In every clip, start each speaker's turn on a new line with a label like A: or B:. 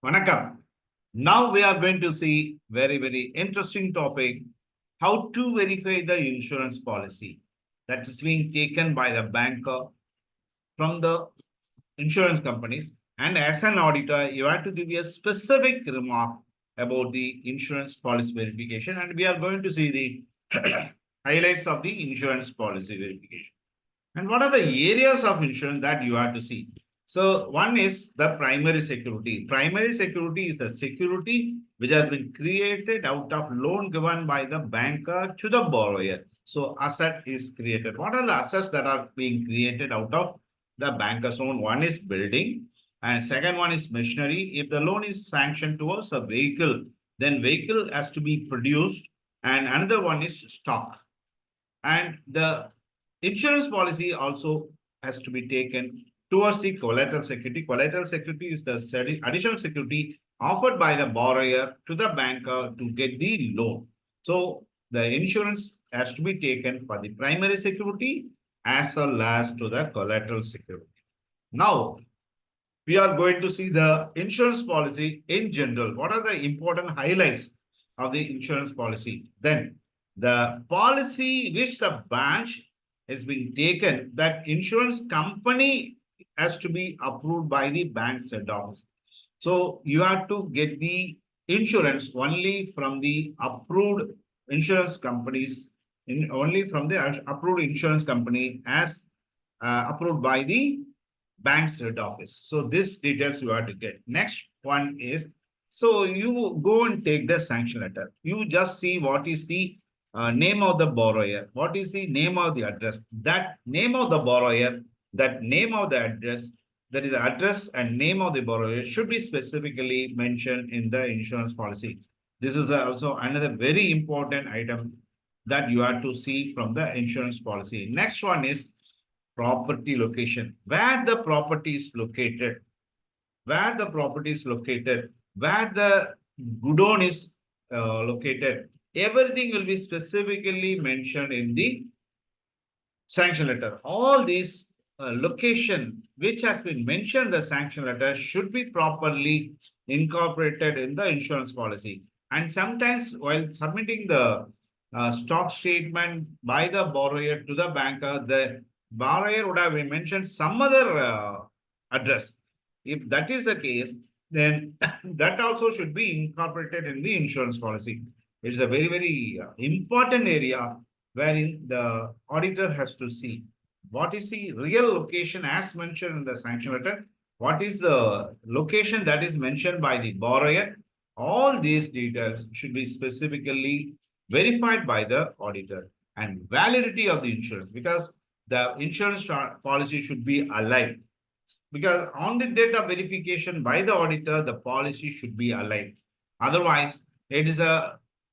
A: Vanakkam. Now we are going to see very interesting topic, how to verify the insurance policy that is being taken by the banker from the insurance companies. And as an auditor, you have to give a specific remark about the insurance policy verification. And we are going to see the highlights of the insurance policy verification. And what are the areas of insurance that you have to see? So one is the primary security. Primary security is the security which has been created out of loan given by the banker to the borrower. So asset is created. What are the assets that are being created out of the banker's loan? One is building and second one is machinery. If the loan is sanctioned towards a vehicle, then vehicle has to be produced, and another one is stock. And the insurance policy also has to be taken towards the collateral security. Collateral security is the additional security offered by the borrower to the banker to get the loan. So the insurance has to be taken for the primary security as well as to the collateral security. Now, we are going to see the insurance policy in general. What are the important highlights of the insurance policy? Then the policy which the branch is being taken, that insurance company has to be approved by the bank's head office. So you have to get the insurance only from the approved insurance companies, only from the approved insurance company as approved by the bank's head office. So this details you have to get. Next one is, so you go and take the sanction letter. You just see what is the name of the borrower, what is the name of the address, that name of the borrower, that name of the address, that is the address and name of the borrower should be specifically mentioned in the insurance policy. This is also another very important item that you have to see from the insurance policy. Next one is property location, where the property is located, where the property is located, where the godown is located. Everything will be specifically mentioned in the sanction letter. All these location which has been mentioned in the sanction letter should be properly incorporated in the insurance policy. And sometimes while submitting the stock statement by the borrower to the banker, the borrower would have mentioned some other address. If that is the case, then that also should be incorporated in the insurance policy. It's a very important area wherein the auditor has to see what is the real location as mentioned in the sanction letter, what is the location that is mentioned by the borrower. All these details should be specifically verified by the auditor, and validity of the insurance, because the insurance policy should be alive, because on the date of verification by the auditor, the policy should be alive. Otherwise, it is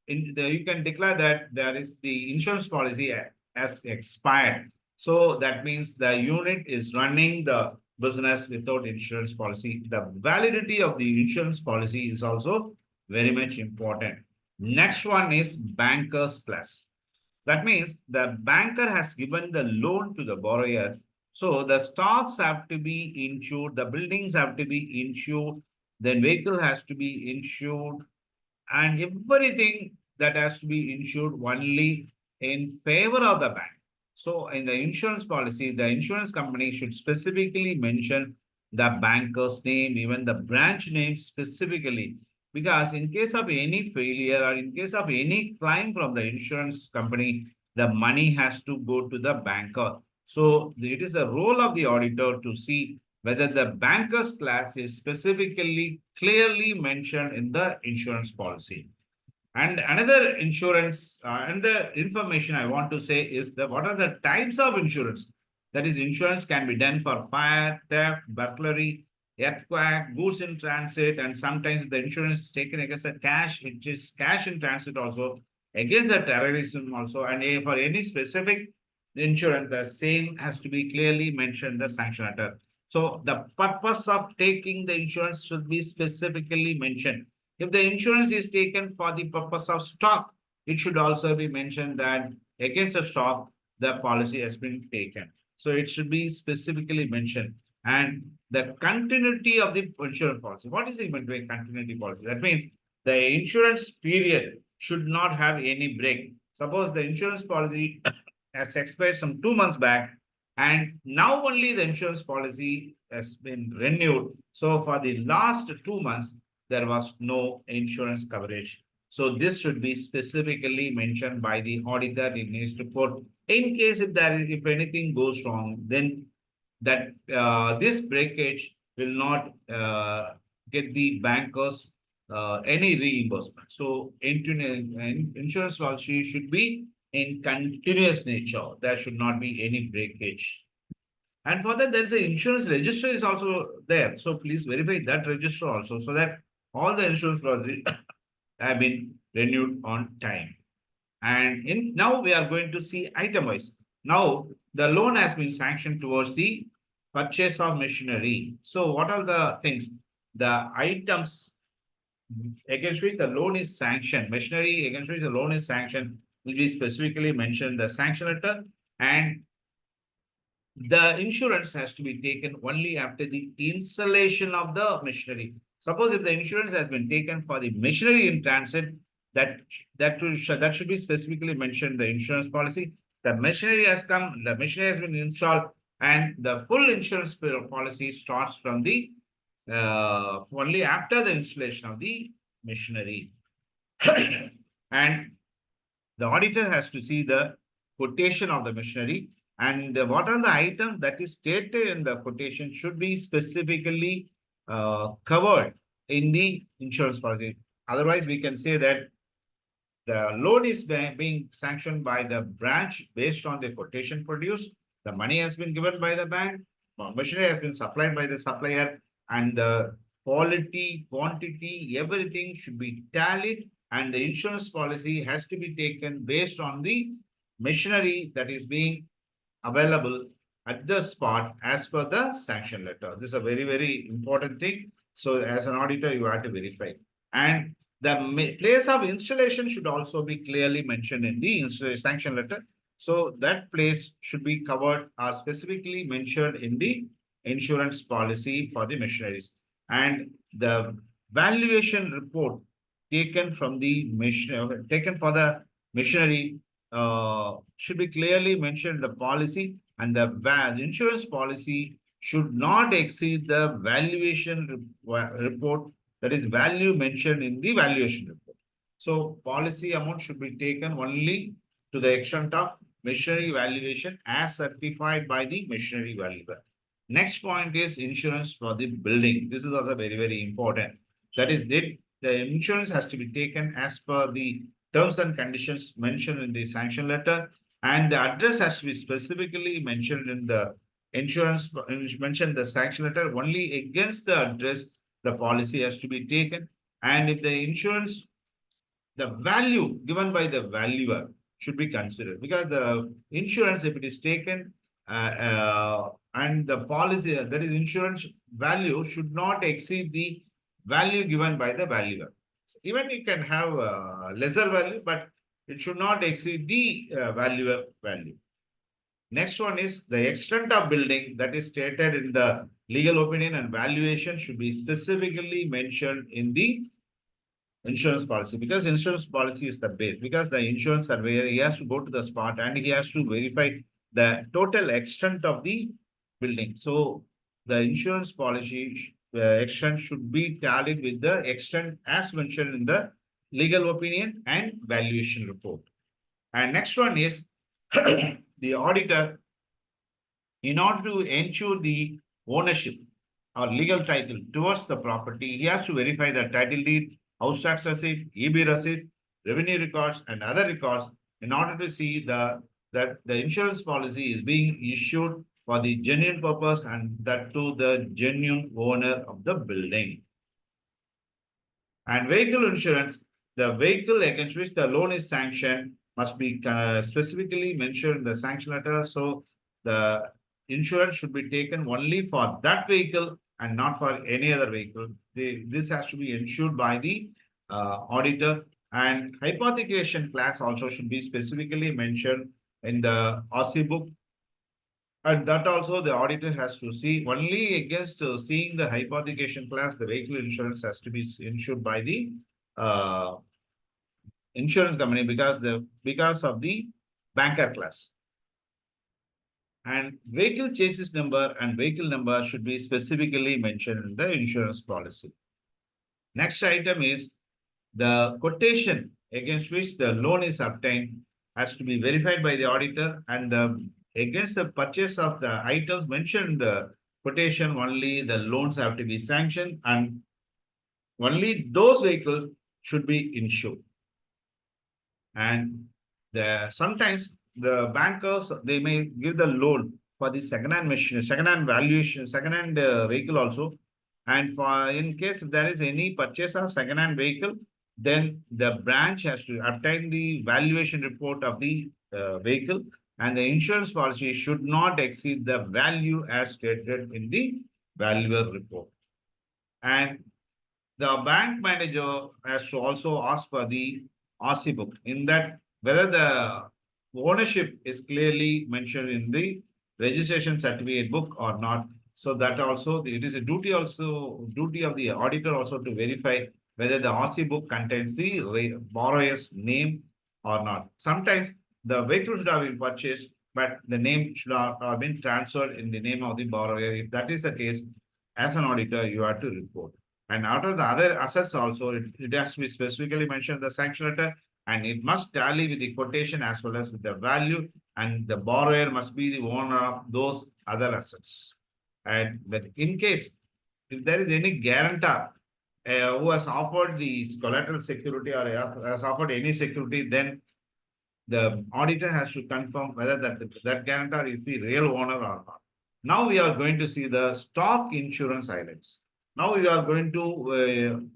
A: you can declare that there is the insurance policy has expired. So that means the unit is running the business without insurance policy. The validity of the insurance policy is also very much important. Next one is banker's class. That means the banker has given the loan to the borrower. So the stocks have to be insured, the buildings have to be insured, then vehicle has to be insured, and everything that has to be insured only in favor of the bank. So in the insurance policy, the insurance company should specifically mention the banker's name, even the branch name specifically, because in case of any failure or in case of any claim from the insurance company, the money has to go to the banker. So it is the role of the auditor to see whether the banker's class is specifically clearly mentioned in the insurance policy. And another insurance, another information I want to say is that what are the types of insurance? That is, insurance can be done for fire, theft, burglary, earthquake, goods in transit, and sometimes the insurance is taken against the cash, it is cash in transit also, against the terrorism also, and for any specific insurance, the same has to be clearly mentioned in the sanction letter. So the purpose of taking the insurance should be specifically mentioned. If the insurance is taken for the purpose of stock, it should also be mentioned that against the stock, the policy has been taken. So it should be specifically mentioned. and the continuity of the insurance policy. What is it meant by continuity policy? That means the insurance period should not have any break. Suppose the insurance policy has expired some 2 months back, and now only the insurance policy has been renewed. So for the last 2 months, there was no insurance coverage. So this should be specifically mentioned by the auditor in his report. In case if anything goes wrong, then that this breakage will not get the bankers any reimbursement. So insurance policy should be in continuous nature. There should not be any breakage. And for that, there's an insurance register is also there. So please verify that register also, so that all the insurance policies have been renewed on time. And now we are going to see item wise. Now the loan has been sanctioned towards the purchase of machinery. So what are the things? The items against which the loan is sanctioned, machinery against which the loan is sanctioned will be specifically mentioned in the sanction letter, and the insurance has to be taken only after the installation of the machinery. Suppose if the insurance has been taken for the machinery in transit, that should be specifically mentioned in the insurance policy. The machinery has come, the machinery has been installed, and the full insurance policy starts from the only after the installation of the machinery. And the auditor has to see the quotation of the machinery, and what are the items that is stated in the quotation should be specifically covered in the insurance policy. Otherwise, we can say that the loan is being sanctioned by the branch based on the quotation produced. The money has been given by the bank, machinery has been supplied by the supplier, and the quality, quantity, everything should be tallied, and the insurance policy has to be taken based on the machinery that is being available at the spot as per the sanction letter. This is a very, very important thing. So as an auditor, you have to verify. And the place of installation should also be clearly mentioned in the sanction letter. So that place should be covered or specifically mentioned in the insurance policy for the machineries. And the valuation report taken from the machinery, taken for the machinery should be clearly mentioned in the policy, and the insurance policy should not exceed the valuation report, that is value mentioned in the valuation report. So policy amount should be taken only to the extent of machinery valuation as certified by the machinery valuer. Next point is insurance for the building. This is also very, very important. That is it. The insurance has to be taken as per the terms and conditions mentioned in the sanction letter, and the address has to be specifically mentioned in the insurance mentioned the sanction letter. Only against the address the policy has to be taken, and if the insurance, the value given by the valuer should be considered, because the insurance, if it is taken and the policy, that is insurance value should not exceed the value given by the valuer. Even you can have lesser value, but it should not exceed the valuer value. Next one is the extent of building that is stated in the legal opinion and valuation should be specifically mentioned in the insurance policy, because insurance policy is the base, because the insurance surveyor, he has to go to the spot and he has to verify the total extent of the building. So the insurance policy extent should be tallied with the extent as mentioned in the legal opinion and valuation report. And next one is the auditor, in order to ensure the ownership or legal title towards the property, he has to verify the title deed, house tax receipt, EB receipt, revenue records, and other records in order to see that the insurance policy is being issued for the genuine purpose, and that to the genuine owner of the building. And vehicle insurance, the vehicle against which the loan is sanctioned must be specifically mentioned in the sanction letter. So the insurance should be taken only for that vehicle and not for any other vehicle. This has to be ensured by the auditor. And hypothecation class also should be specifically mentioned in the RC book. And that also the auditor has to see only against seeing the hypothecation class, the vehicle insurance has to be insured by the uh, insurance company because of the banker class. And vehicle chassis number and vehicle number should be specifically mentioned in the insurance policy. Next item is the quotation against which the loan is obtained has to be verified by the auditor, and against the purchase of the items mentioned in the quotation, only the loans have to be sanctioned and only those vehicles should be insured. And sometimes the bankers, they may give the loan for the second-hand machine, second-hand valuation, second-hand vehicle also. And for in case if there is any purchase of second-hand vehicle, then the branch has to obtain the valuation report of the vehicle, and the insurance policy should not exceed the value as stated in the valuer report. And the bank manager has to also ask for the RC book, in that whether the ownership is clearly mentioned in the registration certificate book or not. So that also it is a duty of the auditor also to verify whether the RC book contains the borrower's name or not. Sometimes the vehicle should have been purchased, but the name should have been transferred in the name of the borrower. If that is the case, as an auditor, you have to report. And out of the other assets also, it has to be specifically mentioned in the sanction letter, and it must tally with the quotation as well as with the value, and the borrower must be the owner of those other assets. And but in case if there is any guarantor who has offered the collateral security or has offered any security, then the auditor has to confirm whether that guarantor is the real owner or not. Now we are going to see the stock insurance highlights. Now we are going to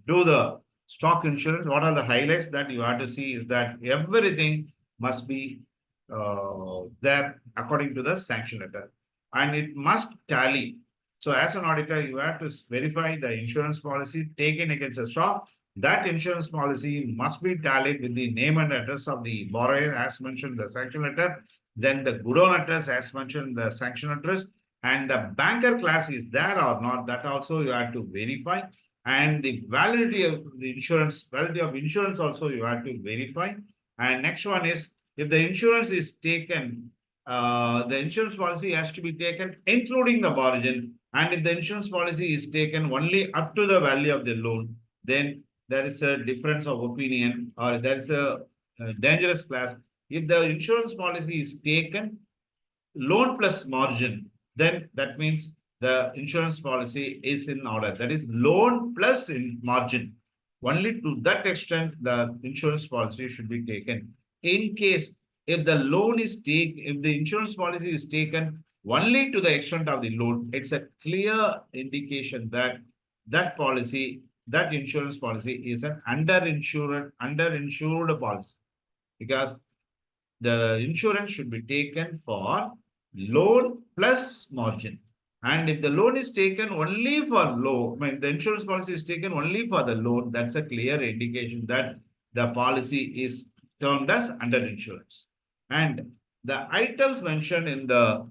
A: do the stock insurance. What are the highlights that you have to see is that everything must be there according to the sanction letter, and it must tally. So as an auditor, you have to verify the insurance policy taken against the stock. That insurance policy must be tallied with the name and address of the borrower as mentioned in the sanction letter, then the goodwill address as mentioned in the sanction address, and the banker class is there or not, that also you have to verify. And the validity of insurance also you have to verify. And next one is, if the insurance is taken, the insurance policy has to be taken including the margin. And if the insurance policy is taken only up to the value of the loan, then there is a difference of opinion, or there is a dangerous class. If the insurance policy is taken loan plus margin, then that means the insurance policy is in order. That is loan plus in margin. Only to that extent, the insurance policy should be taken. In case if the loan is if the insurance policy is taken only to the extent of the loan, it's a clear indication that that insurance policy is an underinsured policy, because the insurance should be taken for loan plus margin. And if the loan is taken only for loan, I mean, the insurance policy is taken only for the loan, that's a clear indication that the policy is termed as underinsurance. And the items mentioned in the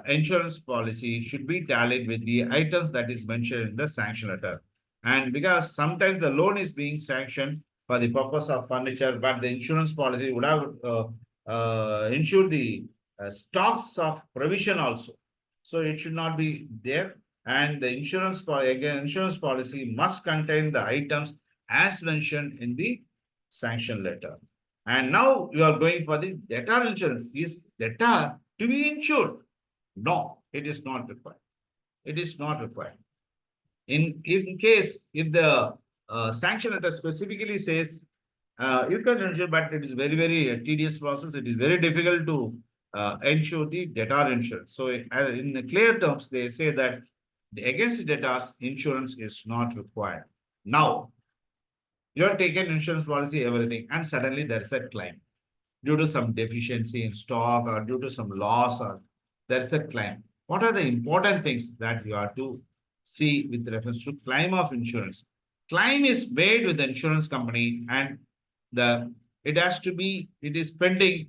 A: insurance policy should be tallied with the items that is mentioned in the sanction letter. And because sometimes the loan is being sanctioned for the purpose of furniture, but the insurance policy would have ensure the stocks of provision also. So it should not be there. And the insurance policy must contain the items as mentioned in the sanction letter. And now you are going for the debtor insurance. Is debtor to be insured? No, it is not required. It is not required. In case if the sanction letter specifically says you can ensure, but it is very tedious process. It is very difficult to ensure the debtor insurance. So in clear terms, they say that against debtors, insurance is not required. Now, you have taken insurance policy, everything, and suddenly there is a claim due to some deficiency in stock or due to some loss, or there is a claim. What are the important things that you have to see with reference to claim of insurance? Claim is made with the insurance company, and it is pending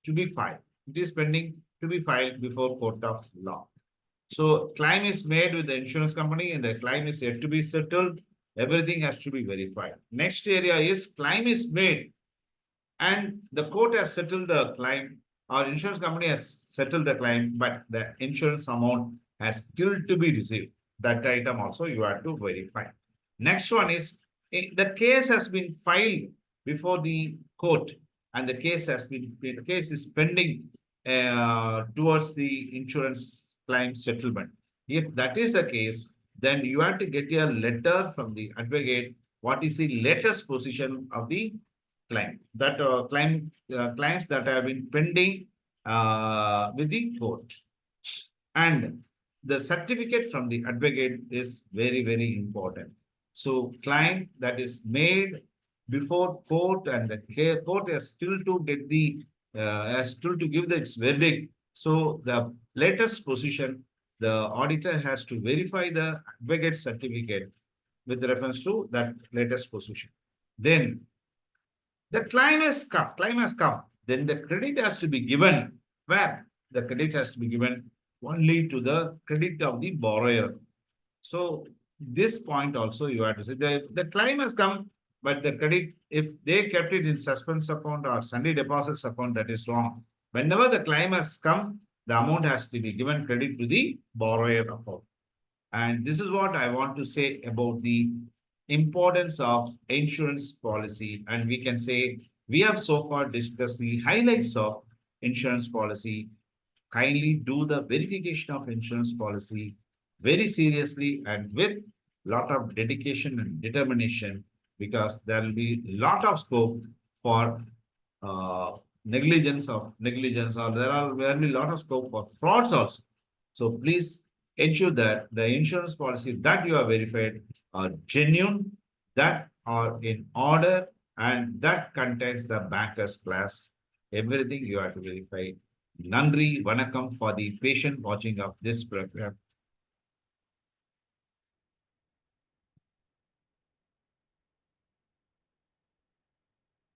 A: to be filed. It is pending to be filed before court of law. So claim is made with the insurance company and the claim is yet to be settled. Everything has to be verified. Next area is claim is made and the court has settled the claim or insurance company has settled the claim, but the insurance amount has still to be received. That item also you have to verify. Next one is the case has been filed before the court and the case is pending towards the insurance claim settlement. If that is the case, then you have to get a letter from the advocate. What is the latest position of the claim? That claims that have been pending with the court. And the certificate from the advocate is very, very important. So claim that is made before court and the court has still to get the has still to give its verdict. So the latest position, the auditor has to verify the advocate certificate with reference to that latest position. Then the claim has come. Then the credit has to be given. Where? The credit has to be given only to the credit of the borrower. So this point also you have to say the claim has come, but the credit, if they kept it in suspense account or Sunday deposits account, that is wrong. Whenever the claim has come, the amount has to be given credit to the borrower account. And this is what I want to say about the importance of insurance policy. And we can say we have so far discussed the highlights of insurance policy. Kindly do the verification of insurance policy very seriously and with lot of dedication and determination, because there will be lot of scope for negligence, or there will be a lot of scope for frauds also. So please ensure that the insurance policy that you have verified are genuine, that are in order, and that contains the banker's class. Everything you have to verify. Nandri Vanakkam for the patient watching of this program.